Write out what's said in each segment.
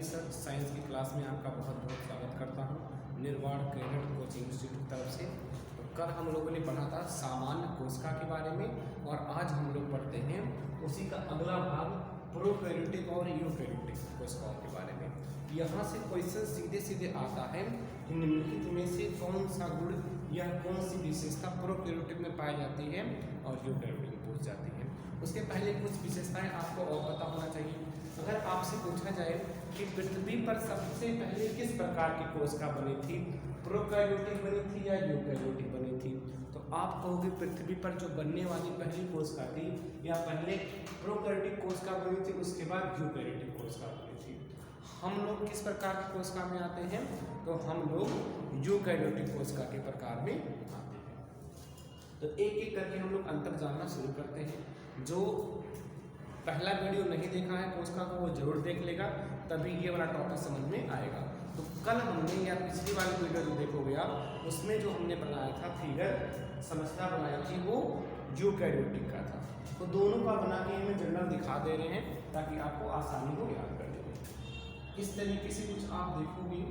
Sir science की class में आपका बहुत बहुत स्वागत करता हूँ निर्वाण कैडेट कोचिंग इंस्टीट्यूट की तरफ से। तो कल हम लोगों ने पढ़ा था सामान्य कोशिका के बारे में और आज हम लोग पढ़ते हैं उसी का अगला भाग प्रोकैरियोटिक और यूकैरियोटिक कोशिकाओं के बारे में। यहाँ से क्वेश्चन सीधे सीधे आता है कि निम्नलिखित में से कौन सा गुण या कौन सी विशेषता प्रोकैरियोटिक में पाई जाती है और यूकैरियोटिक में पूछ जाती है। उसके पहले कुछ विशेषताएं आपको और पता होना चाहिए। अगर आपसे पूछा जाए कि पृथ्वी पर सबसे पहले किस प्रकार की कोशिका बनी थी, प्रोकैरियोटिक बनी थी या यूकैरियोटिक बनी थी, तो आप कहोगे पृथ्वी पर जो बनने वाली पहली कोशिका थी या पहले प्रोकैरियोटिक कोशिका बनी थी उसके बाद यूकैरियोटिक कोशिका बनी थी। हम लोग किस प्रकार की कोशिका में आते हैं, तो हम लोग यूकैरियोटिक कोशिका के प्रकार में आते हैं। तो एक एक करके हम लोग अंतर जानना शुरू करते हैं। जो पहला वीडियो नहीं देखा है कोशिका को वो जरूर देख लेगा, तभी ये वाला टॉपिक समझ में आएगा। तो कल हमने या पिछली वाली वीडियो जो देखोगे आप उसमें जो हमने बनाया था फिगर संरचना बनाई थी वो यूकैरियोटिक का था। तो दोनों का बना के हमें जनरल दिखा दे रहे हैं ताकि आपको आसानी हो याद करने में। इस तरीके से कुछ आप देखोगे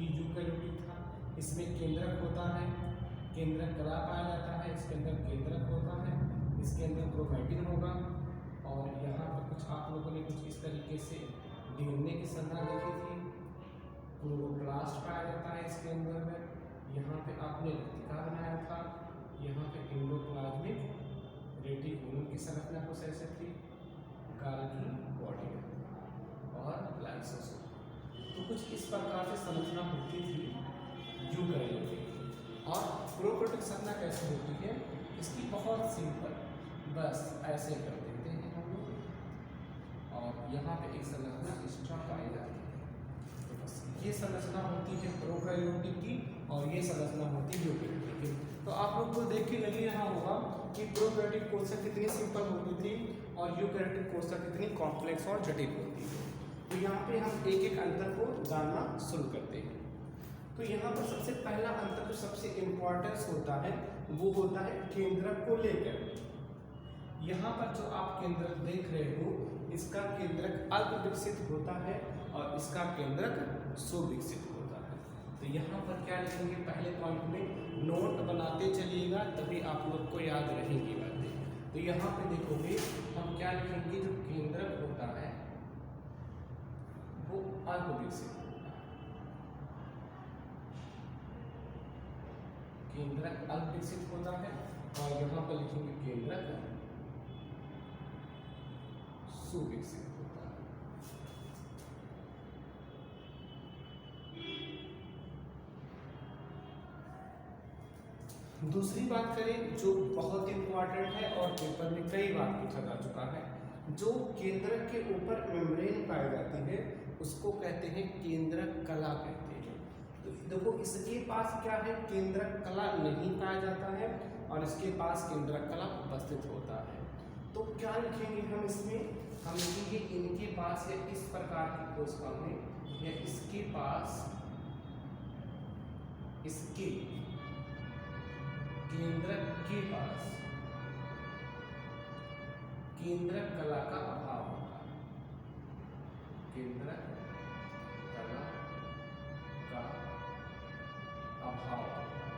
ये यूकैरियोटिक था, इसमें केंद्रक होता है, केंद्रक कला पाया जाता है, इसके अंदर केंद्रक होता है, इसके अंदर क्रोमैटिन होगा और यहाँ पर कुछ आप लोगों ने कुछ इस तरीके से डीएनए की संरचना देखी थी। क्लोरोप्लास्ट पाया जाता है इसके अंदर में, यहाँ पे आपने रेटिका बनाया था, यहाँ पे एंडोप्लाज्मिक रेटिकुलम की संरचना कुछ ऐसे थी, गाल्गी बॉडी और लाइसोसोम। तो कुछ इस प्रकार से संरचना होती थी यूकैरियोटिक। और प्रोकैरियोटिक संरचना कैसे होती है, इसकी बहुत सिंपल, बस ऐसे कर देते हैं हम लोग और यहाँ पे एक संरचना एक्स्ट्रा पाई जाती है। तो बस ये संरचना होती है प्रोकैरियोटिक की और ये संरचना होती है यूकैरियोटिक की। तो आप लोग को देख के लग ही रहा होगा कि प्रोकैरियोटिक कोशिका कितनी सिंपल होती थी और यूकैरियोटिक कोशिका कितनी कॉम्प्लेक्स और जटिल होती है। तो यहाँ पे हम एक एक अंतर को जानना शुरू करते हैं। तो यहाँ पर सबसे पहला अंतर जो सबसे इम्पोर्टेंस होता है वो होता है केंद्रक को लेकर। यहाँ पर जो आप केंद्रक देख रहे हो इसका केंद्रक अल्प विकसित होता है और इसका केंद्रक सुविकसित होता है। तो यहाँ पर क्या लिखेंगे, पहले पॉइंट में नोट बनाते चलिएगा तभी आप लोग को याद रहेंगी बातें। तो यहाँ पे देखोगे हम क्या लिखेंगे, जो केंद्रक होता है वो अल्प विकसित होता है, केंद्रक अल्प विकसित होता है और यहाँ पर लिखेंगे केंद्रक सुविकसित होता है। दूसरी बात करें जो बहुत इंपॉर्टेंट है और पेपर में कई बार पूछा जा चुका है, जो केंद्रक के ऊपर मेम्ब्रेन पाई जाती है उसको कहते हैं केंद्रक कला कहते हैं। तो देखो इसके पास क्या है, केंद्रक कला नहीं पाया जाता है और इसके पास केंद्रक कला उपस्थित होता है। तो क्या लिखेंगे हम इसमें, हम लिखेंगे इनके पास या इस प्रकार की कोशिका में या इसके पास इसके केंद्रक के पास केंद्रक कला का अभाव होता है, केंद्रक कला का अभाव होता है।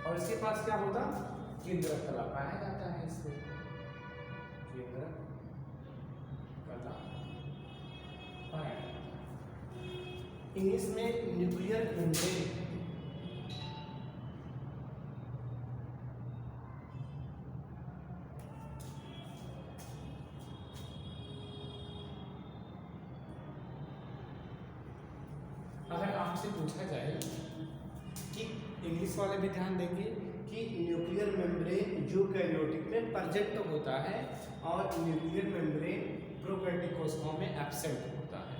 और इसके पास क्या होता, केंद्रक कला पाया जाता है, इसमें केंद्रक कला पाया जाता है। इंग्लिश में न्यूक्लियर मेम्ब्रेन, अगर आपसे पूछा जाए कि इंग्लिश वाले भी ध्यान देंगे कि न्यूक्लियर मेम्ब्रेन यूकैरियोटिक में प्रेजेंट होता है और न्यूक्लियर मेम्ब्रेन प्रोकैरियोटिक कोशिकाओं में एब्सेंट होता है।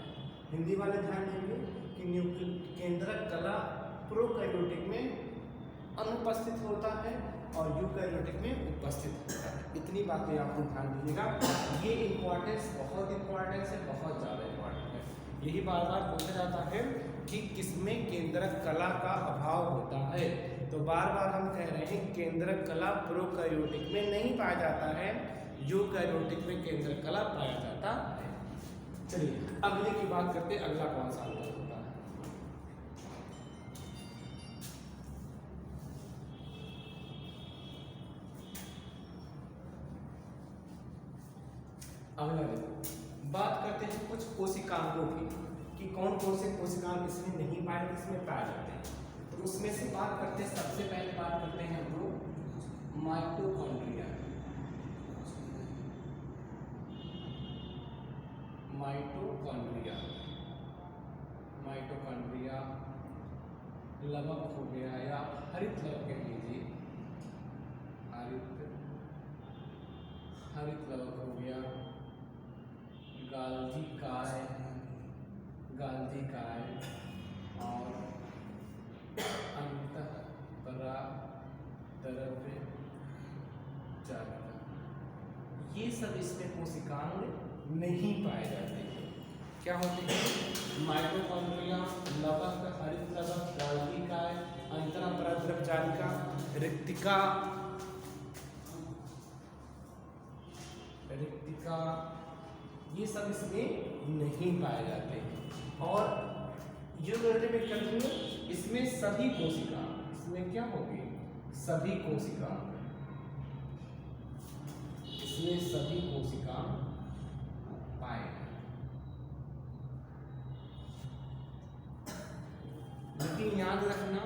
हिंदी वाले ध्यान देंगे कि केंद्रक कला प्रोकैरियोटिक में अनुपस्थित होता है और यूकैरियोटिक में उपस्थित होता है। इतनी बातें आपको ध्यान दीजिएगा, ये इंपॉर्टेंस बहुत इंपॉर्टेंस है, बहुत ज़्यादा इंपॉर्टेंट है। यही बार बार पूछा जाता है कि किसमें केंद्रक कला का अभाव होता है, तो बार बार हम कह रहे हैं केंद्रक कला प्रोकैरियोटिक में नहीं पाया जाता है, यूकैरियोटिक में केंद्रक कला पाया जाता है। चलिए अगले की बात करते हैं, अगला कौन सा अंतर होता है। अगला देखो, बात करते हैं कुछ कोशिकांगों की कि कौन कौन से कोशिकांग इसमें नहीं पाए, इसमें पाए जाते हैं। तो उसमें से बात करते हैं, सबसे पहले बात करते हैं हम लोग माइटोकॉन्ड्रिया। माइटोकॉन्ड्रिया, माइटोकॉन्ड्रिया लवक हो गया या हरित लवक कह लीजिए, हरित लवक हो गया, गाल्जी काय, गाल्जी काय और अंतःपरा द्रव्य जालिका, ये सब इसमें कोशिकांग नहीं पाए जाते हैं। क्या होते हैं? माइटोकॉन्ड्रिया, लवक, हरित लवक, गाल्जी काय, अंतःपरा द्रव्य जालिका, रिक्तिका, ये सब इसमें नहीं पाए जाते हैं। और यूनिट में कंटिन्यू, इसमें सभी कोशिका, इसमें क्या होगी? सभी कोशिका, इसमें सभी कोशिका पाए। लेकिन याद रखना,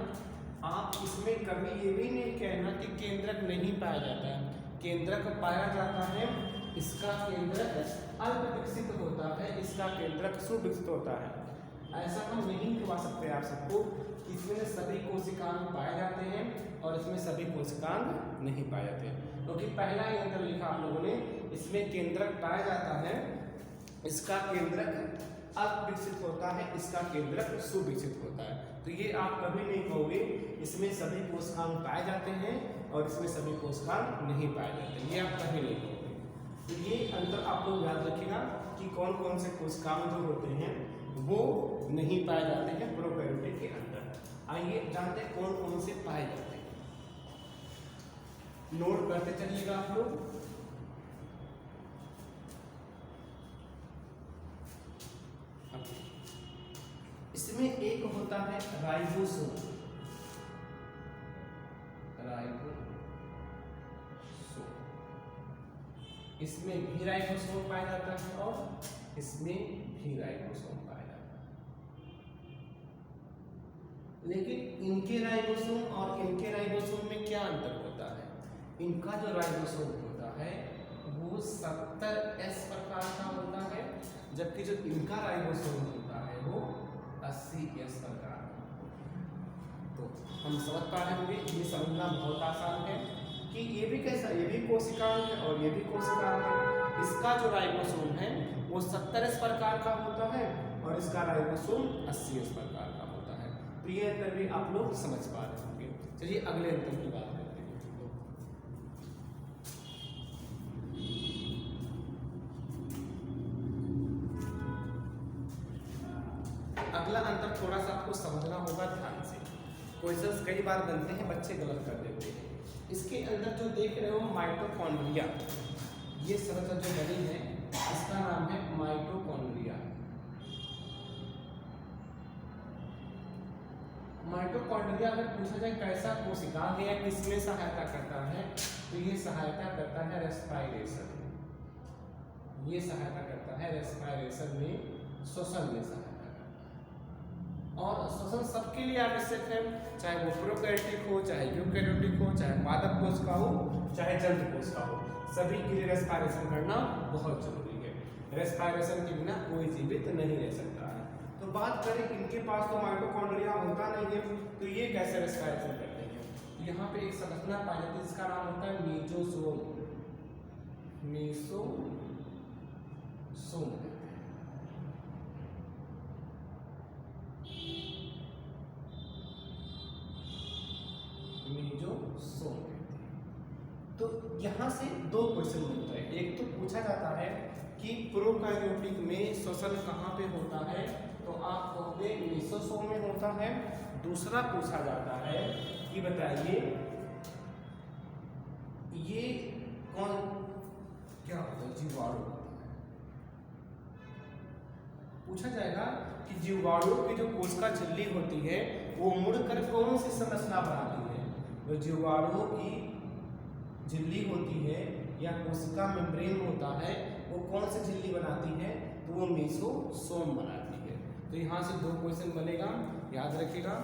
आप इसमें कभी ये भी नहीं कहना कि केंद्रक नहीं पाया जाता है। केंद्रक पाया जाता है, इसका केंद्रक अल्प विकसित होता है, इसका केंद्रक सुविकसित होता है। ऐसा हम नहीं करवा सकते आप सबको, इसमें सभी कोशिकांग पाए जाते हैं और इसमें सभी कोशिकांग नहीं पाए जाते हैं। क्योंकि पहला ही अंतर लिखा आप लोगों ने, इसमें केंद्रक पाया जाता है, इसका केंद्रक अल्प विकसित होता है, इसका केंद्रक सुविकसित होता है। तो ये आप कभी नहीं कहोगे इसमें सभी कोशिकांग पाए जाते हैं और इसमें सभी कोशिकांग नहीं पाए जाते, ये आप कभी नहीं कहोगे। तो ये अंतर आप लोग याद रखिएगा कि कौन कौन से कोशिकांग जो होते हैं वो नहीं पाए जाते हैं प्रोकैरियोटिक के अंदर। आइए जानते हैं कौन कौन से पाए जाते हैं, नोट करते चलिएगा आप लोग। इसमें एक होता है राइबोसोम, इसमें भी राइबोसोम पाया जाता है और इसमें भी राइबोसोम पाया जाता है। लेकिन इनके राइबोसोम और इनके राइबोसोम में क्या अंतर होता है? इनका जो राइबोसोम होता है वो 70S प्रकार का होता है, जबकि जो इनका राइबोसोम होता है वो 80S प्रकार का। तो हम समझ पा रहे होंगे, ये समझना बहुत आसान है कि ये भी कैसा, ये भी कोशिकांग है और ये भी कोशिकांग है। इसका जो राइबोसोम है वो 70S प्रकार का होता है और इसका राइबोसोम 80S प्रकार का होता है। तो ये अंतर भी आप लोग समझ पा रहे होंगे। चलिए अगले अंतर की बात करते हैं। अगला अंतर थोड़ा सा आपको समझना होगा ध्यान से, क्वेश्चंस कई बार बनते हैं, बच्चे गलत कर देते हैं। इसके अंदर जो देख रहे हो माइटोकॉन्ड्रिया, ये संरचना जो बनी है इसका नाम है माइटोकॉन्ड्रिया। माइटोकॉन्ड्रिया अगर पूछा जाए कैसा कोशिकांग है या किसमें सहायता करता है, तो ये सहायता करता है रेस्पिरेशन, ये सहायता करता है रेस्पिरेशन में, श्वसन में सहायता करता है। और श्वसन सबके लिए आवश्यक है, चाहे वो प्रोकैरियोटिक हो, चाहे यूकैरियोटिक हो, चाहे पादप कोशिका हो, चाहे जंतु कोशिका हो, सभी के लिए रेस्पिरेशन करना बहुत जरूरी है। रेस्पिरेशन के बिना कोई जीवित नहीं रह सकता है। तो बात करें इनके पास तो माइटोकॉन्ड्रिया होता नहीं है, तो ये कैसे रेस्पिरेशन करते हैं? यहाँ पे एक संरचना पाई जाती है जिसका नाम होता है मेसोसोम, मेसोसोम मेसोसोम। तो यहाँ से दो क्वेश्चन बनता है। एक तो पूछा जाता है कि प्रोकैरियोटिक में श्वसन कहाँ पे होता है, तो आप कहोगे मेसोसोम में होता है। दूसरा पूछा जाता है कि बताइए ये कौन क्या होता है? जीवाणु होता है। पूछा जाएगा कि जीवाणु की जो कोशिका झिल्ली होती है वो मुड़कर कौन सी संरचना बनाती है। तो जीवाणुओं की झिल्ली होती है या कोशिका मेम्ब्रेन होता है, वो कौन सी झिल्ली बनाती है, तो वो मेसोसोम बनाती है। तो यहाँ से 2 क्वेश्चन बनेगा, याद रखिएगा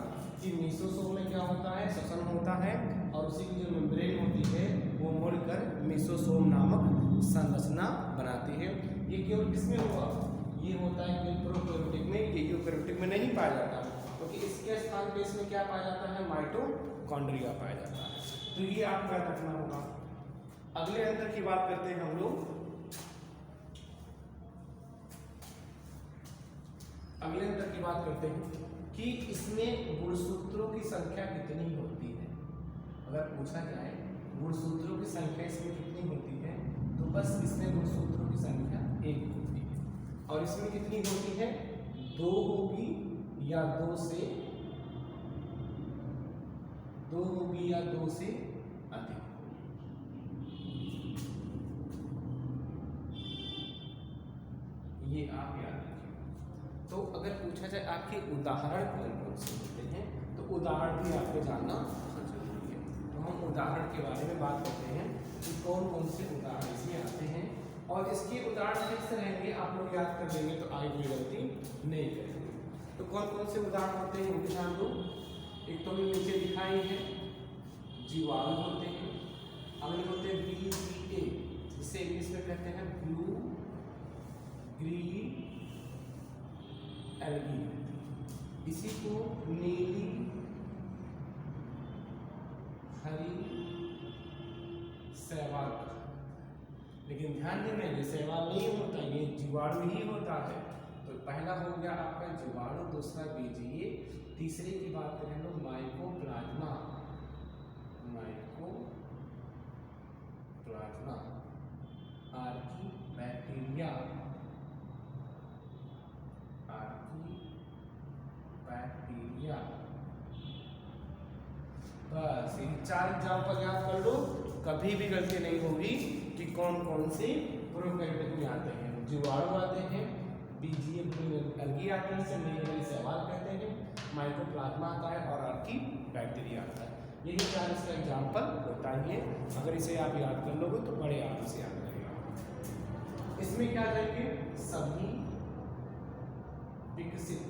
कि मेसोसोम में क्या होता है, श्वसन होता है और उसी की जो मेम्ब्रेन होती है वो मुड़कर मेसोसोम नामक संरचना बनाती है। ये केवल किसमें होगा, ये होता है कि प्रोकैरियोटिक में, ये यूकैरियोटिक में नहीं पाया जाता, क्योंकि इसके स्थान पे इसमें क्या पाया जाता है, माइटोकॉन्ड्रिया पाया जाता है। तो ये आपको याद रखना होगा। अगले अंतर की बात करते हैं हम लोग। अगले अंतर की बात करते हैं कि इसमें गुणसूत्रों की संख्या कितनी होती है। अगर पूछा जाए गुणसूत्रों की संख्या इसमें कितनी होती है, तो बस इसमें गुणसूत्रों की संख्या 1 होती है। और इसमें कितनी होती है, 2 होगी या 2 से अधिक। ये आप याद रखिए। तो अगर पूछा जाए आपके उदाहरण कौन कौन से होते हैं, तो उदाहरण भी आपको जानना बहुत जरूरी है। तो हम उदाहरण के बारे में बात करते हैं कि कौन कौन से उदाहरण इसमें आते हैं, और इसके उदाहरण फिक्स रहेंगे, आप लोग याद कर लेंगे तो आगे कोई गलती नहीं करेंगे। तो कौन कौन से उदाहरण होते हैं उनके ध्यान दो। एक तो हमने नीचे दिखाई है, जीवाणु होते हैं। अगले होते हैं BGA, जिसे इंग्लिश में कहते हैं ब्लू ग्रीन एल्गी, इसी को नीली हरी शैवाल। लेकिन ध्यान देना ये शैवाल नहीं होता, ये जीवाणु ही होता है। तो पहला हो गया आपका जीवाणु, दूसरा बीजीए, तीसरे की बात करें तो माइकोप्लाज्मा, आर्कीबैक्टीरिया, बस इन 4 एग्जाम्पल याद कर लो, कभी भी गलती नहीं होगी कि कौन कौन से प्रोकैरियोटिक में आते हैं। जीवाणु आते हैं, बीजीए एल्गी आते हैं, जिसे नीली शैवाल कहते हैं, माइकोप्लाज्मा आता है और आर्कीबैक्टीरिया आता है। यही 4 इसका एग्जाम्पल होता है। अगर इसे आप याद कर लोगे तो बड़े आराम से याद करेगा। इसमें क्या करेंगे, सभी विकसित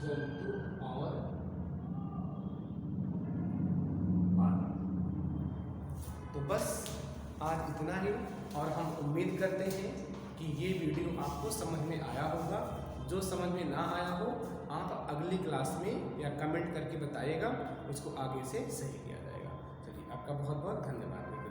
जंतु और तो बस आज इतना ही, और हम उम्मीद करते हैं कि ये वीडियो आपको समझ में आया होगा। जो समझ में ना आया हो आप अगली क्लास में या कमेंट करके बताइएगा, उसको आगे से सही किया जाएगा। चलिए, आपका बहुत बहुत धन्यवाद।